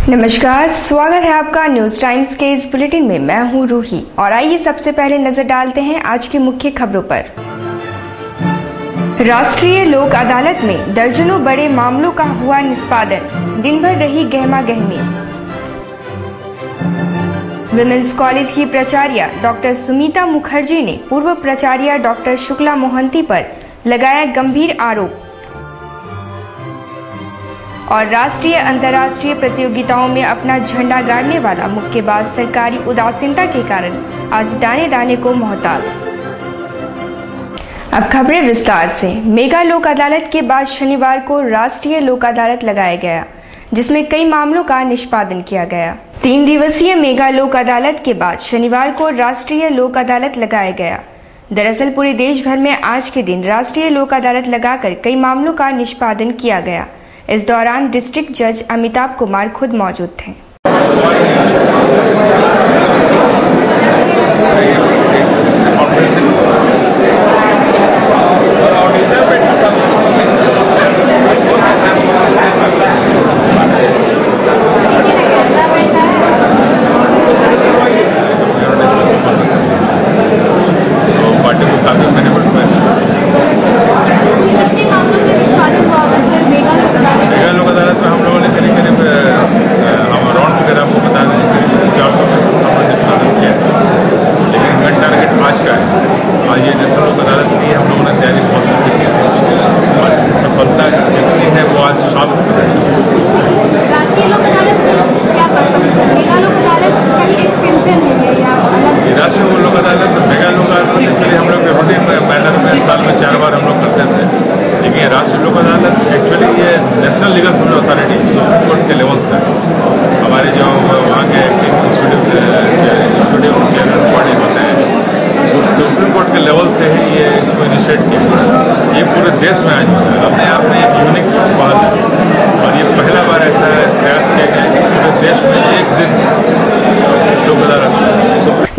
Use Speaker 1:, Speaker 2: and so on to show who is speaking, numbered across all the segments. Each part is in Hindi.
Speaker 1: नमस्कार, स्वागत है आपका न्यूज टाइम्स के इस बुलेटिन में। मैं हूं रूही और आइए सबसे पहले नजर डालते हैं आज की मुख्य खबरों पर। राष्ट्रीय लोक अदालत में दर्जनों बड़े मामलों का हुआ निष्पादन, दिन भर रही गहमा गहमी। विमेंस कॉलेज की प्राचार्य डॉक्टर सुमिता मुखर्जी ने पूर्व प्राचार्य डॉक्टर शुक्ला मोहंती पर लगाया गंभीर आरोप। और राष्ट्रीय अंतर्राष्ट्रीय प्रतियोगिताओं में अपना झंडा गाड़ने वाला मुक्केबाज सरकारी उदासीनता के कारण आज दाने दाने को मोहताज। अब खबरें विस्तार से। मेगा लोक अदालत के बाद शनिवार को राष्ट्रीय लोक अदालत लगाया गया, जिसमें कई मामलों का निष्पादन किया गया। 3 दिवसीय मेगा लोक अदालत के बाद शनिवार को राष्ट्रीय लोक अदालत लगाया गया। दरअसल पूरे देश भर में आज के दिन राष्ट्रीय लोक अदालत लगाकर कई मामलों का निष्पादन किया गया। इस दौरान डिस्ट्रिक्ट जज अमिताभ कुमार खुद मौजूद थे।
Speaker 2: राष्ट्रीय लोक अदालत एक्चुअली ये national legal service authority supreme court के लेवल से हमारे जो वहाँ के एक्टिव चेयरमैन बॉडी होते हैं वो सुप्रीम कोर्ट के लेवल से ही ये इसको इनिशिएट किया। ये पूरे देश में आज अपने आप में एक यूनिक पहल है और ये पहला बार ऐसा प्रयास किया गया कि पूरे देश में एक दिन लोक अदालत।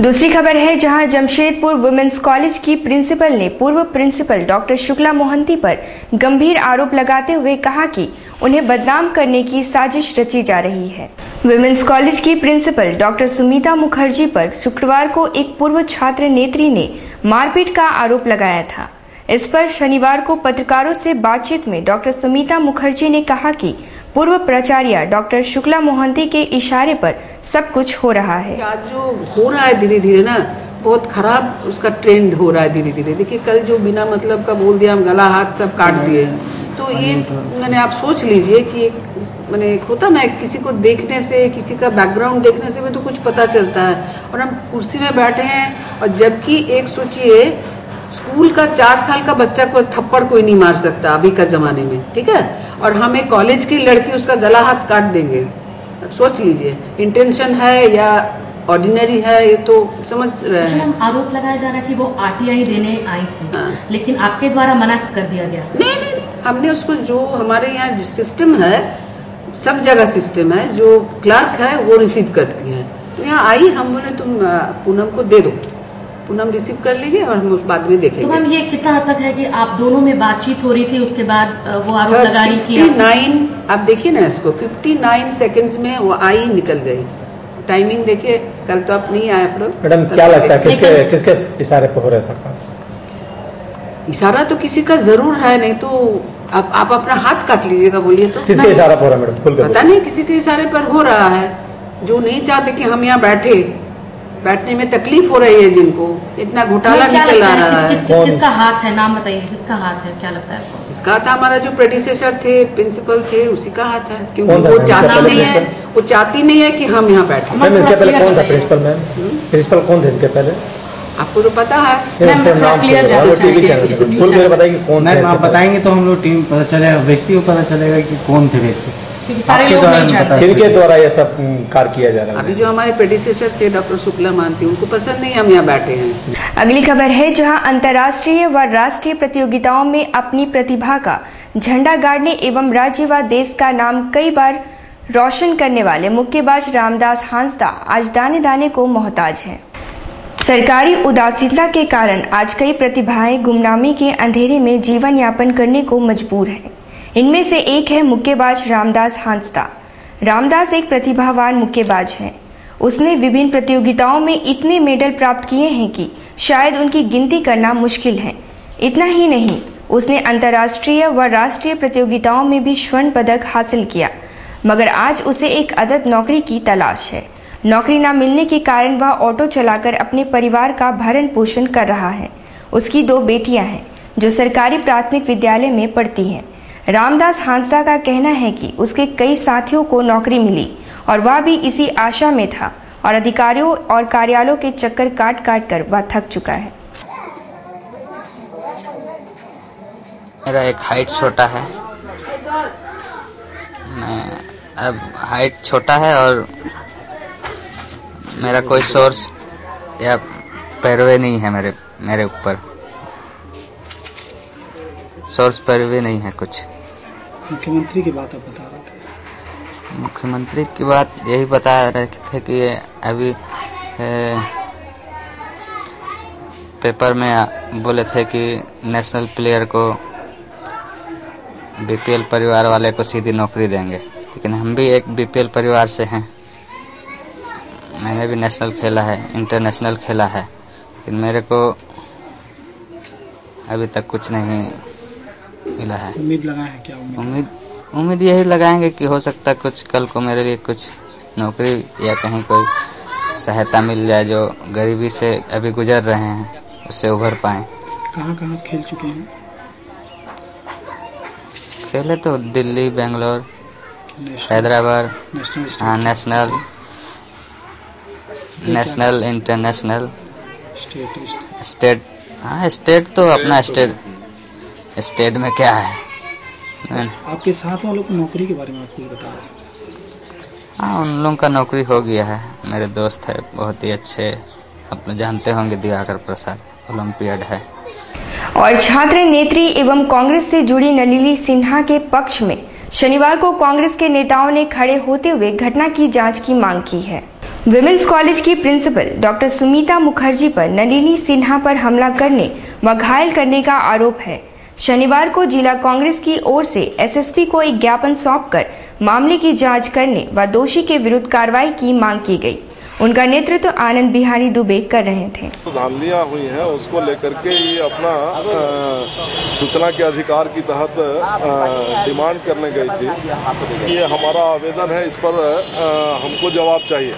Speaker 1: दूसरी खबर है, जहां जमशेदपुर वुमेन्स कॉलेज की प्रिंसिपल ने पूर्व प्रिंसिपल डॉक्टर शुक्ला मोहंती पर गंभीर आरोप लगाते हुए कहा कि उन्हें बदनाम करने की साजिश रची जा रही है। वुमेन्स कॉलेज की प्रिंसिपल डॉक्टर सुमिता मुखर्जी पर शुक्रवार को एक पूर्व छात्र नेत्री ने मारपीट का आरोप लगाया था। इस पर शनिवार को पत्रकारों से बातचीत में डॉक्टर सुमिता मुखर्जी ने कहा कि पूर्व प्राचार्य डॉक्टर शुक्ला मोहंती के इशारे पर सब कुछ हो रहा है।
Speaker 3: आज जो हो रहा है धीरे धीरे ना, बहुत खराब उसका ट्रेंड हो रहा है धीरे धीरे। देखिए कल जो बिना मतलब का बोल दिया, हम गला हाथ सब काट दिए, तो ये मैंने आप सोच लीजिए कि मैंने होता ना, किसी को देखने से, किसी का बैकग्राउंड देखने से भी तो कुछ पता चलता है। और हम कुर्सी में बैठे हैं और जबकि एक सोचिए स्कूल का 4 साल का बच्चा को थप्पड़ कोई नहीं मार सकता अभी का जमाने में, ठीक है, और हम एक कॉलेज की लड़की उसका गला हाथ काट देंगे। सोच लीजिए इंटेंशन है या ऑर्डिनरी है, ये तो समझ रहे हैं।
Speaker 4: आरोप लगाया जा रहा है कि वो आरटीआई देने आई थी, हाँ। लेकिन आपके द्वारा मना कर दिया गया।
Speaker 3: नहीं, हमने उसको, जो हमारे यहाँ सिस्टम है, सब जगह सिस्टम है, जो क्लर्क है वो रिसीव करती है। यहाँ आई, हम बोले तुम पूनम को दे दो, पूनम रिसीव कर लेंगे और हम बाद में देखेंगे।
Speaker 4: तो मैम ये कितना हद तक है कि आप दोनों में बातचीत हो रही थी, उसके बाद वो आरोप लगा रही थी?
Speaker 3: 59, आप देखिए ना इसको, 59 सेकंड्स में वो आई निकल गई। टाइमिंग देखिए, कल तो आप नहीं आए।
Speaker 5: मैडम क्या लगता है किसके इशारे पर हो रहा है?
Speaker 3: इशारा तो किसी का जरूर है, नहीं तो आप अपना हाथ काट लीजिएगा। बोलिए तो
Speaker 5: किसके इशारा पर हो रहा है मैडम?
Speaker 3: पता नहीं, किसी के इशारे पर हो रहा है, जो नहीं चाहते कि हम यहाँ बैठने में तकलीफ हो रही है, जिनको इतना घोटाला निकल आ रहा है।
Speaker 4: किसका हाथ है, नाम बताइए, किसका हाथ है, क्या लगता है आपको?
Speaker 3: इसका हाथ हमारा जो प्रेडिसेसर थे, प्रिंसिपल थे, उसी का हाथ है, क्योंकि वो चाहती नहीं है कि हम यहाँ बैठे।
Speaker 5: मैम इसके पहले कौन था प्रिंसिपल? मैम प्रिंसिपल कौन थे इसके पहले?
Speaker 3: आपको तो पता है।
Speaker 6: मैम आप बताएंगे तो हम लोग टीम पता चलेगा, व्यक्ति को पता चलेगा कि कौन थे व्यक्ति,
Speaker 5: किनके द्वारा ये सब कार्य किया जा रहा है।
Speaker 3: अभी जो हमारे प्रेडिसेसर थे डॉक्टर शुक्ला मोहंती, उनको पसंद नहीं हम यहाँ बैठे हैं।
Speaker 1: अगली खबर है, जहां अंतर्राष्ट्रीय व राष्ट्रीय प्रतियोगिताओं में अपनी प्रतिभा का झंडा गाड़ने एवं राज्य व देश का नाम कई बार रोशन करने वाले मुक्केबाज रामदास हांसदा आज दाने दाने को मोहताज हैं। सरकारी उदासीनता के कारण आज कई प्रतिभाएं गुमनामी के अंधेरे में जीवन यापन करने को मजबूर हैं। इनमें से एक है मुक्केबाज रामदास हांसदा। रामदास एक प्रतिभावान मुक्केबाज हैं। उसने विभिन्न प्रतियोगिताओं में इतने मेडल प्राप्त किए हैं कि शायद उनकी गिनती करना मुश्किल है। इतना ही नहीं, उसने अंतर्राष्ट्रीय व राष्ट्रीय प्रतियोगिताओं में भी स्वर्ण पदक हासिल किया, मगर आज उसे एक अदद नौकरी की तलाश है। नौकरी न मिलने के कारण वह ऑटो चलाकर अपने परिवार का भरण पोषण कर रहा है। उसकी 2 बेटियां हैं जो सरकारी प्राथमिक विद्यालय में पढ़ती हैं। रामदास हांसदा का कहना है कि उसके कई साथियों को नौकरी मिली और वह भी इसी आशा में था और अधिकारियों और कार्यालयों के चक्कर काट काट कर वह थक चुका है।
Speaker 7: मेरा एक हाइट छोटा है, मैं अब हाइट छोटा है और मेरा कोई सोर्स या पैरवे नहीं है मेरे ऊपर, सोर्स पैरवे नहीं है कुछ।
Speaker 6: मुख्यमंत्री की बात आप बता रहे थे।
Speaker 7: मुख्यमंत्री की बात यही बता रहे थे कि अभी पेपर में बोले थे कि नेशनल प्लेयर को बीपीएल परिवार वाले को सीधी नौकरी देंगे, लेकिन हम भी एक बीपीएल परिवार से हैं। मैंने भी नेशनल खेला है, इंटरनेशनल खेला है, लेकिन मेरे को अभी तक कुछ नहीं मिला है।
Speaker 6: उम्मीद लगाए हैं क्या?
Speaker 7: उम्मीद यही लगाएंगे कि हो सकता है कुछ कल को मेरे लिए कुछ नौकरी या कहीं कोई सहायता मिल जाए, जो गरीबी से अभी गुजर रहे हैं उससे उभर पाएं।
Speaker 6: कहाँ खेल चुके हैं?
Speaker 7: खेले तो दिल्ली, बेंगलोर, हैदराबाद, हाँ नेशनल, इंटरनेशनल, स्टेट। हाँ स्टेट तो अपना स्टेट में क्या है।
Speaker 6: आपके साथ वालों को नौकरी के बारे में आप कुछ बता रहे?
Speaker 7: हाँ उन लोगों का नौकरी हो गया है। मेरे दोस्त है बहुत ही अच्छे, आप जानते होंगे, दिवाकर प्रसाद, ओलंपियाड है।
Speaker 1: और छात्र नेत्री एवं कांग्रेस से जुड़ी नलिनी सिन्हा के पक्ष में शनिवार को कांग्रेस के नेताओं ने खड़े होते हुए घटना की जांच की मांग की है। विमेंस कॉलेज की प्रिंसिपल डॉक्टर सुमिता मुखर्जी पर नलिनी सिन्हा पर हमला करने व घायल करने का आरोप है। शनिवार को जिला कांग्रेस की ओर से एसएसपी को एक ज्ञापन सौंपकर मामले की जांच करने व दोषी के विरुद्ध कार्रवाई की मांग की गई। उनका नेतृत्व आनंद बिहारी दुबे कर रहे थे।
Speaker 8: धांधलियां हुई हैं, उसको लेकर के ये अपना सूचना के अधिकार की तहत डिमांड करने गई थी। ये हमारा आवेदन है, इस पर हमको जवाब चाहिए।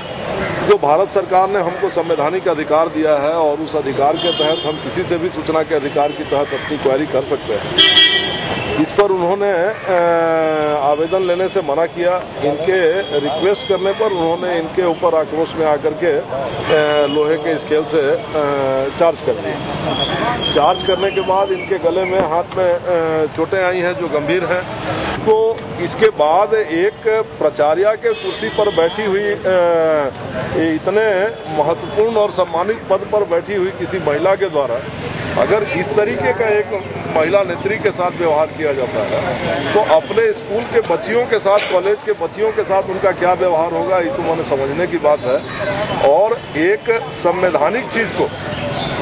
Speaker 8: जो भारत सरकार ने हमको संवैधानिक अधिकार दिया है और उस अधिकार के तहत हम किसी से भी सूचना के अधिकार की तहत अपनी क्वेरी कर सकते हैं। इस पर उन्होंने आवेदन लेने से मना किया। इनके रिक्वेस्ट करने पर उन्होंने इनके ऊपर आक्रोश में आकर के लोहे के स्केल से चार्ज कर दिए। चार्ज करने के बाद इनके गले में, हाथ में चोटें आई हैं जो गंभीर हैं। तो इसके बाद एक प्राचार्य के कुर्सी पर बैठी हुई, इतने महत्वपूर्ण और सम्मानित पद पर बैठी हुई किसी महिला के द्वारा अगर इस तरीके का एक महिला नेत्री के साथ व्यवहार किया जाता है तो अपने स्कूल के बच्चियों के साथ, कॉलेज के बच्चियों के साथ उनका क्या व्यवहार होगा, ये तो मैंने समझने की बात है। और एक संवैधानिक चीज़ को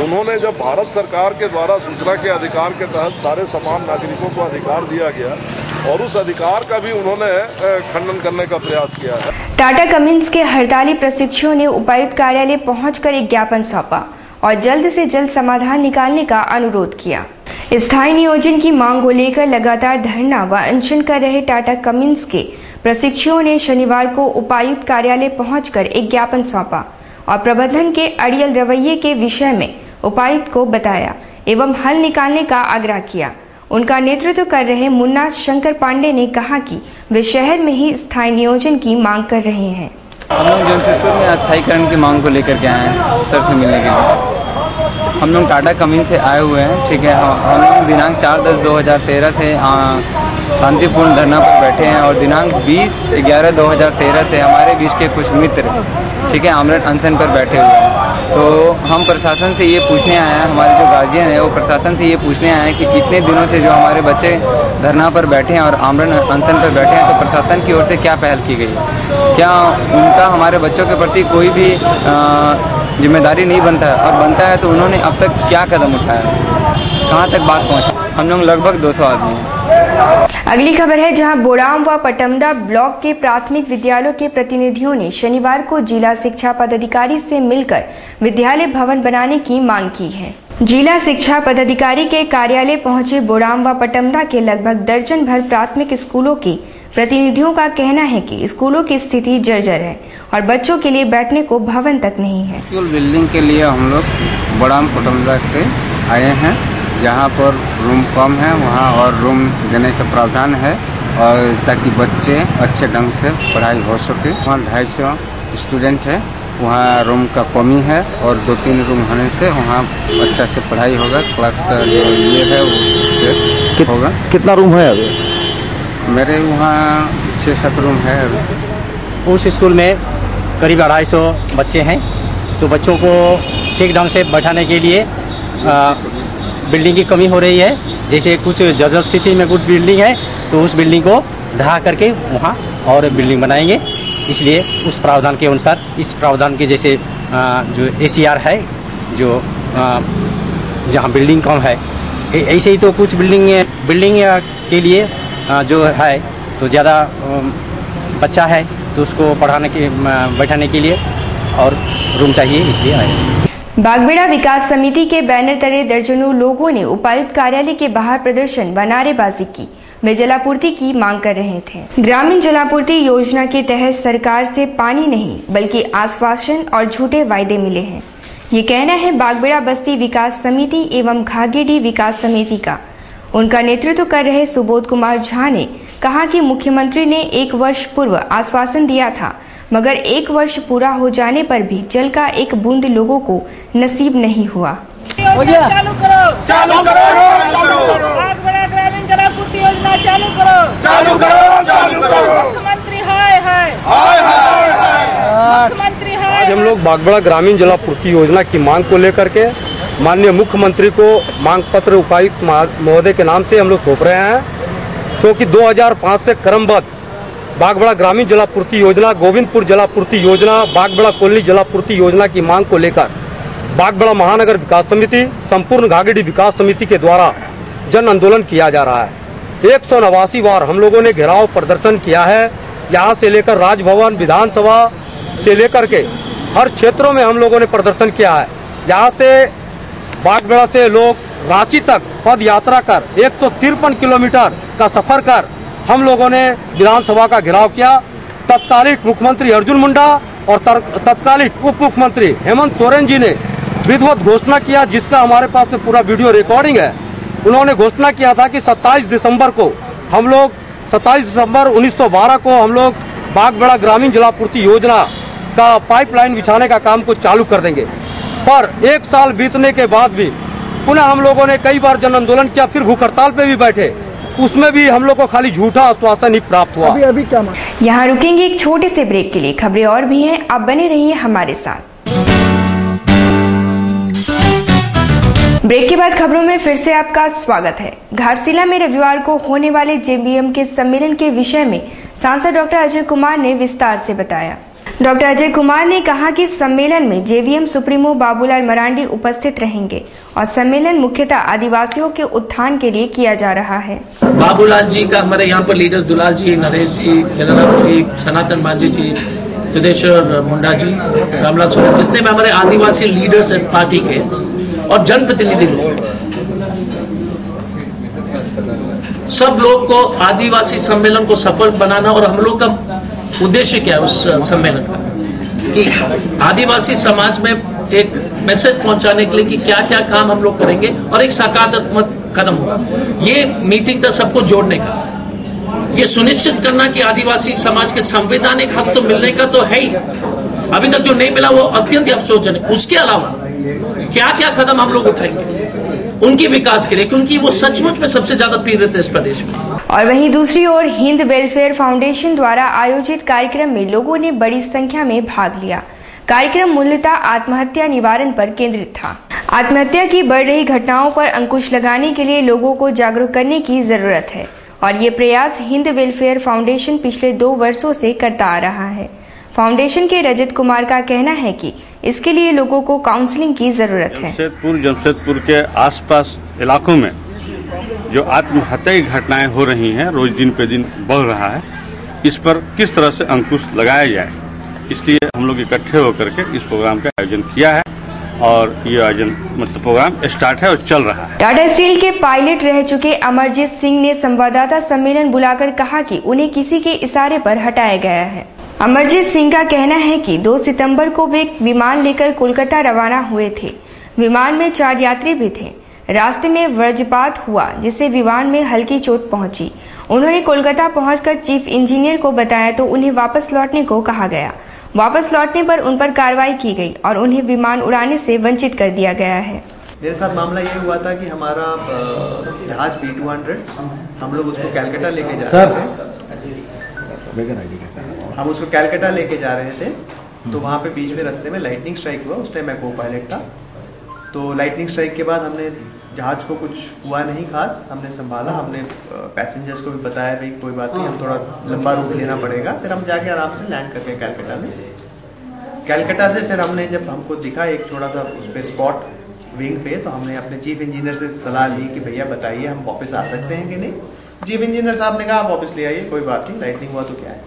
Speaker 8: उन्होंने, जब भारत सरकार के द्वारा सूचना के अधिकार के तहत सारे समान नागरिकों को अधिकार दिया गया और उस अधिकार का भी उन्होंने खंडन करने का प्रयास किया है।
Speaker 1: टाटा कमिंस के हड़ताली प्रशिक्षुओं ने उपायुक्त कार्यालय पहुंचकर एक ज्ञापन सौंपा और जल्द से जल्द समाधान निकालने का अनुरोध किया। स्थायी नियोजन की मांग को लेकर लगातार धरना व अनशन कर रहे टाटा कमिंस के प्रशिक्षुओं ने शनिवार को उपायुक्त कार्यालय पहुंचकर एक ज्ञापन सौंपा और प्रबंधन के अड़ियल रवैये के विषय में उपायुक्त को बताया एवं हल निकालने का आग्रह किया। उनका नेतृत्व कर रहे मुन्ना शंकर पांडे ने कहा कि वे शहर में ही स्थायी नियोजन की मांग कर रहे हैं।
Speaker 9: हम लोग जमशेदपुर में अस्थायीकरण की मांग को लेकर के आए हैं सर से मिलने के लिए। हम लोग टाटा कमिंग से आए हुए हैं, ठीक है। हम लोग दिनांक 4/10/2013 से शांतिपूर्ण धरना पर बैठे हैं और दिनांक 20/11/2013 से हमारे बीच के कुछ मित्र, ठीक है, आमरण अनशन पर बैठे हुए हैं। तो हम प्रशासन से ये पूछने आए हैं, हमारे जो गार्जियन है वो प्रशासन से ये पूछने आए हैं कि इतने दिनों से जो हमारे बच्चे धरना पर बैठे हैं और आमरण अनशन पर बैठे हैं, तो प्रशासन की ओर से क्या पहल की गई, क्या उनका हमारे बच्चों के प्रति कोई भी जिम्मेदारी नहीं बनता है, और बनता है तो उन्होंने अब तक क्या कदम उठाया, कहाँ तक बात पहुँची। हम लोग लगभग 200 आदमी हैं।
Speaker 1: अगली खबर है जहां बोड़ाम व पटमदा ब्लॉक के प्राथमिक विद्यालयों के प्रतिनिधियों ने शनिवार को जिला शिक्षा पदाधिकारी से मिलकर विद्यालय भवन बनाने की मांग की है। जिला शिक्षा पदाधिकारी के कार्यालय पहुंचे बोड़ाम व पटमदा के लगभग दर्जन भर प्राथमिक स्कूलों के प्रतिनिधियों का कहना है कि स्कूलों की स्थिति जर्जर है और बच्चों के लिए बैठने को भवन तक नहीं है।
Speaker 9: स्कूल बिल्डिंग के लिए हम लोग बोड़ाम पटमदा से आए हैं, जहाँ पर रूम कम है वहाँ और रूम देने का प्रावधान है और ताकि बच्चे अच्छे ढंग से पढ़ाई हो सके। वहाँ 250 स्टूडेंट है, वहाँ रूम का कमी है और 2-3 रूम होने से वहाँ अच्छा से पढ़ाई होगा। क्लास का जो ये है वो होगा।
Speaker 5: कितना रूम है अभी?
Speaker 9: मेरे वहाँ 6-7 रूम है अभी।
Speaker 6: उस स्कूल में करीब 250 बच्चे हैं, तो बच्चों को ठीक ढंग से बैठाने के लिए बिल्डिंग की कमी हो रही है। जैसे कुछ जर्जर स्थिति में कुछ बिल्डिंग है तो उस बिल्डिंग को ढहा करके वहाँ और बिल्डिंग बनाएंगे। इसलिए उस प्रावधान के अनुसार इस प्रावधान के जैसे जो ACR है, जो जहाँ बिल्डिंग कम है, ऐसे ही तो कुछ बिल्डिंग के लिए जो है तो ज़्यादा बच्चा है तो उसको बैठाने के लिए और रूम चाहिए, इसलिए आए।
Speaker 1: बागबेड़ा विकास समिति के बैनर तले दर्जनों लोगों ने उपायुक्त कार्यालय के बाहर प्रदर्शन व नारेबाजी की। वे जलापूर्ति की मांग कर रहे थे। ग्रामीण जलापूर्ति योजना के तहत सरकार से पानी नहीं बल्कि आश्वासन और झूठे वायदे मिले हैं। ये कहना है बागबेड़ा बस्ती विकास समिति एवं घागेडी विकास समिति का। उनका नेतृत्व कर रहे सुबोध कुमार झा ने कहा कि मुख्यमंत्री ने 1 वर्ष पूर्व आश्वासन दिया था, मगर 1 वर्ष पूरा हो जाने पर भी जल का एक बूंद लोगों को नसीब नहीं हुआ।
Speaker 10: चालू करो, चालू करो, बागबेड़ा ग्रामीण जलापूर्ति योजना चालू करो, चालू करो, चालू करो। मुख्यमंत्री हाय हाय, हाय हाय हाय, मुख्यमंत्री हाय।
Speaker 5: आज हम लोग बागबेड़ा ग्रामीण जलापूर्ति योजना की मांग को लेकर के माननीय मुख्यमंत्री को मांग पत्र उपायुक्त महोदय के नाम से हम लोग सौंप रहे हैं, क्योंकि 2005 से क्रमबद्ध बागबेड़ा ग्रामीण जलापूर्ति योजना, गोविंदपुर जलापूर्ति योजना, बागबेड़ा कॉलोनी जलापूर्ति योजना की मांग को लेकर बागबेड़ा महानगर विकास समिति, संपूर्ण घागेडी विकास समिति के द्वारा जन आंदोलन किया जा रहा है। 189 बार हम लोगों ने घेराव प्रदर्शन किया है। यहाँ से लेकर राजभवन, विधानसभा से लेकर के हर क्षेत्रों में हम लोगों ने प्रदर्शन किया है। यहाँ से बागबेड़ा से लोग रांची तक पद यात्रा कर 153 किलोमीटर का सफर कर हम लोगों ने विधानसभा का घेराव किया। तत्कालीन मुख्यमंत्री अर्जुन मुंडा और तत्कालीन उप मुख्यमंत्री हेमंत सोरेन जी ने विधिवत घोषणा किया, जिसका हमारे पास में पूरा वीडियो रिकॉर्डिंग है। उन्होंने घोषणा किया था कि 27 दिसंबर 1912 को हम लोग बागबेड़ा ग्रामीण जलापूर्ति योजना का पाइपलाइन बिछाने का काम को चालू कर देंगे। पर 1 साल बीतने के बाद भी पुनः हम लोगों ने कई बार जन आंदोलन किया, फिर भूख हड़ताल पे भी बैठे, उसमें भी हम लोग को खाली झूठा आश्वासन ही प्राप्त हुआ।
Speaker 1: अभी क्या यहाँ रुकेंगे एक छोटे से ब्रेक के लिए। खबरें और भी हैं, आप बने रहिए हमारे साथ। ब्रेक के बाद खबरों में फिर से आपका स्वागत है। घाटशिला में रविवार को होने वाले JVM के सम्मेलन के विषय में सांसद डॉक्टर अजय कुमार ने विस्तार से बताया। डॉक्टर अजय कुमार ने कहा कि सम्मेलन में JVM सुप्रीमो बाबूलाल मरांडी उपस्थित रहेंगे और सम्मेलन मुख्यतः आदिवासियों के उत्थान के लिए किया जा रहा है।
Speaker 11: बाबूलाल जी का हमारे यहाँ पर लीडर्स दुलाल जी, नरेश जी, खिलराम जी, सनातन मांझी जी, सिद्धेश्वर मुंडा जी, रामलाल सोरेन, जितने भी हमारे आदिवासी लीडर्स हैं पार्टी के और जनप्रतिनिधि लोग, सब लोग को आदिवासी सम्मेलन को सफल बनाना। और हम लोग का उद्देश्य क्या है उस सम्मेलन का, कि आदिवासी समाज में एक मैसेज पहुंचाने के लिए कि क्या क्या काम हम लोग करेंगे और एक सकारात्मक कदम होगा। ये मीटिंग था सबको जोड़ने का, ये सुनिश्चित करना कि आदिवासी समाज के संवैधानिक हक तो मिलने का तो है ही, अभी तक जो नहीं मिला वो अत्यंत अफसोसजनक। उसके अलावा क्या क्या कदम हम लोग उठाएंगे उनके विकास के लिए, क्योंकि वो सचमुच में सबसे ज्यादा पीड़ित है इस प्रदेश में।
Speaker 1: और वहीं दूसरी ओर हिंद वेलफेयर फाउंडेशन द्वारा आयोजित कार्यक्रम में लोगों ने बड़ी संख्या में भाग लिया। कार्यक्रम मूलतः आत्महत्या निवारण पर केंद्रित था। आत्महत्या की बढ़ रही घटनाओं पर अंकुश लगाने के लिए लोगों को जागरूक करने की जरूरत है और ये प्रयास हिंद वेलफेयर फाउंडेशन पिछले 2 वर्षों से करता आ रहा है। फाउंडेशन के रजत कुमार का कहना है कि इसके लिए लोगों को काउंसलिंग की जरूरत है।
Speaker 12: जमशेदपुर के आसपास इलाकों में जो आत्महत्या की घटनाएं हो रही हैं, रोज दिन पे दिन बढ़ रहा है, इस पर किस तरह से अंकुश लगाया जाए, इसलिए हम लोग इकट्ठे होकर के इस प्रोग्राम का आयोजन किया है और ये आयोजन मतलब प्रोग्राम स्टार्ट है और चल रहा है।
Speaker 1: टाटा स्टील के पायलट रह चुके अमरजीत सिंह ने संवाददाता सम्मेलन बुलाकर कहा कि उन्हें किसी के इशारे पर हटाया गया है। अमरजीत सिंह का कहना है कि 2 सितंबर को वे विमान लेकर कोलकाता रवाना हुए थे। विमान में 4 यात्री भी थे। रास्ते में वज्रपात हुआ जिससे विमान में हल्की चोट पहुंची। उन्होंने कोलकाता पहुंचकर चीफ इंजीनियर को बताया तो उन्हें वापस लौटने को कहा गया। वापस लौटने पर उन पर कार्रवाई की गई और उन्हें विमान उड़ाने से वंचित कर दिया गया है।
Speaker 13: मेरे साथ मामला ये हुआ था कि हमारा जहाज B200 हम लोग उसको कलकत्ता लेके जा रहे थे। हम उसको कलकत्ता लेके जा रहे थे तो वहाँ पे बीच में रास्ते में लाइटनिंग स्ट्राइक हुआ। उस टाइम मैं को पायलट था। तो लाइटनिंग स्ट्राइक के बाद हमने जहाज को कुछ हुआ नहीं खास, हमने संभाला। हमने पैसेंजर्स को भी बताया भाई कोई बात नहीं, हम थोड़ा लंबा रूट लेना पड़ेगा। फिर हम जाके आराम से लैंड कर गए कलकत्ता में। कलकत्ता से फिर हमने जब हमको दिखा एक छोटा सा उस पर स्पॉट विंग पे, तो हमने अपने चीफ इंजीनियर से सलाह ली कि भैया बताइए हम वापस आ सकते हैं कि नहीं। चीफ इंजीनियर साहब ने कहा आप वापस ले आइए, कोई बात नहीं, लाइटनिंग हुआ तो क्या है।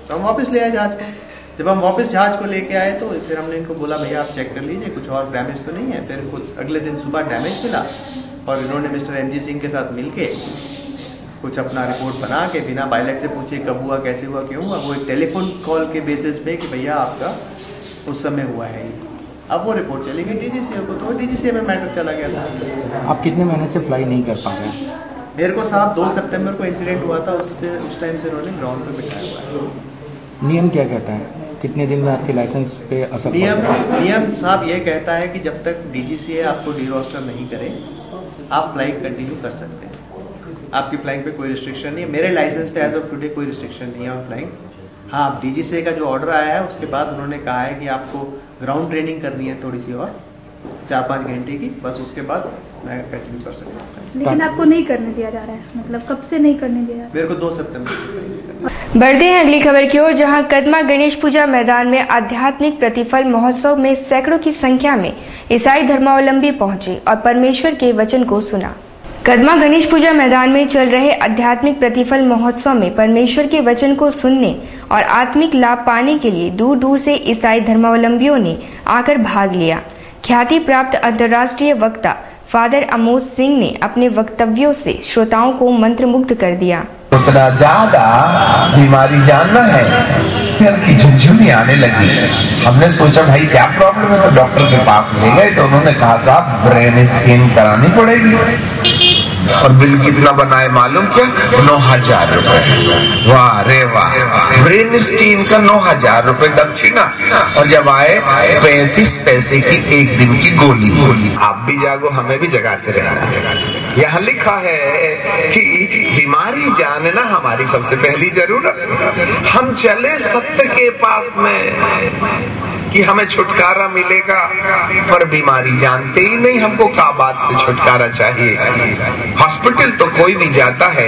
Speaker 13: तो हम वापस ले आए जहाज को। जब हम वापस जहाज को लेके आए तो फिर हमने इनको बोला भैया आप चेक कर लीजिए कुछ और डैमेज तो नहीं है। फिर कुछ अगले दिन सुबह डैमेज मिला और इन्होंने मिस्टर MG सिंह के साथ मिलके कुछ अपना रिपोर्ट बना के बिना पायलट से पूछे कब हुआ, कैसे हुआ, क्यों हुआ, वो एक टेलीफोन कॉल के बेसिस पे कि भैया आपका उस समय हुआ है। अब वो रिपोर्ट चली गई DGCA को, तो DGCA में मैटर चला गया था।
Speaker 14: आप कितने महीने से फ्लाई नहीं कर पा रहे?
Speaker 13: मेरे को साहब 2 सितंबर को इंसिडेंट हुआ था, उससे उस टाइम से उन्होंने ग्राउंड पे बिठाया हुआ है।
Speaker 14: नियम क्या कहता है, कितने दिन में आपके लाइसेंस पे असर?
Speaker 13: नियम साहब ये कहता है कि जब तक DGCA आपको डीरोस्टर नहीं करे आप फ्लाइंग कंटिन्यू कर सकते हैं। आपकी फ्लाइंग पे कोई रिस्ट्रिक्शन नहीं है। मेरे लाइसेंस पे एज ऑफ टुडे कोई रिस्ट्रिक्शन नहीं है ऑन फ्लाइंग। हाँ, DGCA का जो ऑर्डर आया है उसके बाद उन्होंने कहा है कि आपको ग्राउंड ट्रेनिंग करनी है थोड़ी सी और 4-5 घंटे की, बस उसके बाद मैं कंटिन्यू कर सकता हूँ।
Speaker 15: लेकिन आपको नहीं करने दिया जा रहा है, मतलब कब से नहीं करने दिया जा रहा है?
Speaker 13: मेरे को 2 सितंबर से।
Speaker 1: बढ़ते हैं अगली खबर की ओर, जहां कदमा गणेश पूजा मैदान में आध्यात्मिक प्रतिफल महोत्सव में सैकड़ों की संख्या में ईसाई धर्मावलंबी पहुंचे और परमेश्वर के वचन को सुना। कदमा गणेश पूजा मैदान में चल रहे आध्यात्मिक प्रतिफल महोत्सव में परमेश्वर के वचन को सुनने और आत्मिक लाभ पाने के लिए दूर दूर से ईसाई धर्मावलंबियों ने आकर भाग लिया। ख्याति प्राप्त अंतर्राष्ट्रीय वक्ता फादर अमोस सिंह ने अपने वक्तव्यों से श्रोताओं को मंत्रमुग्ध कर दिया।
Speaker 16: उतना ज्यादा बीमारी जानना है, फिर की झुनझुनी आने लगी। हमने सोचा भाई क्या प्रॉब्लम है, तो डॉक्टर के पास ले गए तो उन्होंने कहा साहब ब्रेन स्कैन करानी पड़ेगी। और बिल कितना बनाए मालूम क्या? 9,000 रुपए। वाह रे वाह, ब्रेन स्कैन का 9,000 रुपए दक्षिणा। और जब आए 35 पैसे की 1 दिन की गोली। आप भी जागो, हमें भी जगाते रहना। यहाँ लिखा है कि बीमारी जानना हमारी सबसे पहली जरूरत। हम चले सत्य के पास में कि हमें छुटकारा मिलेगा, पर बीमारी जानते ही नहीं हमको क्या बात से छुटकारा चाहिए। हॉस्पिटल तो कोई भी जाता है,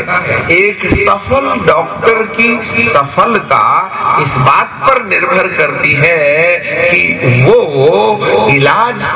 Speaker 16: एक सफल डॉक्टर की सफलता इस बात पर निर्भर करती है कि वो इलाज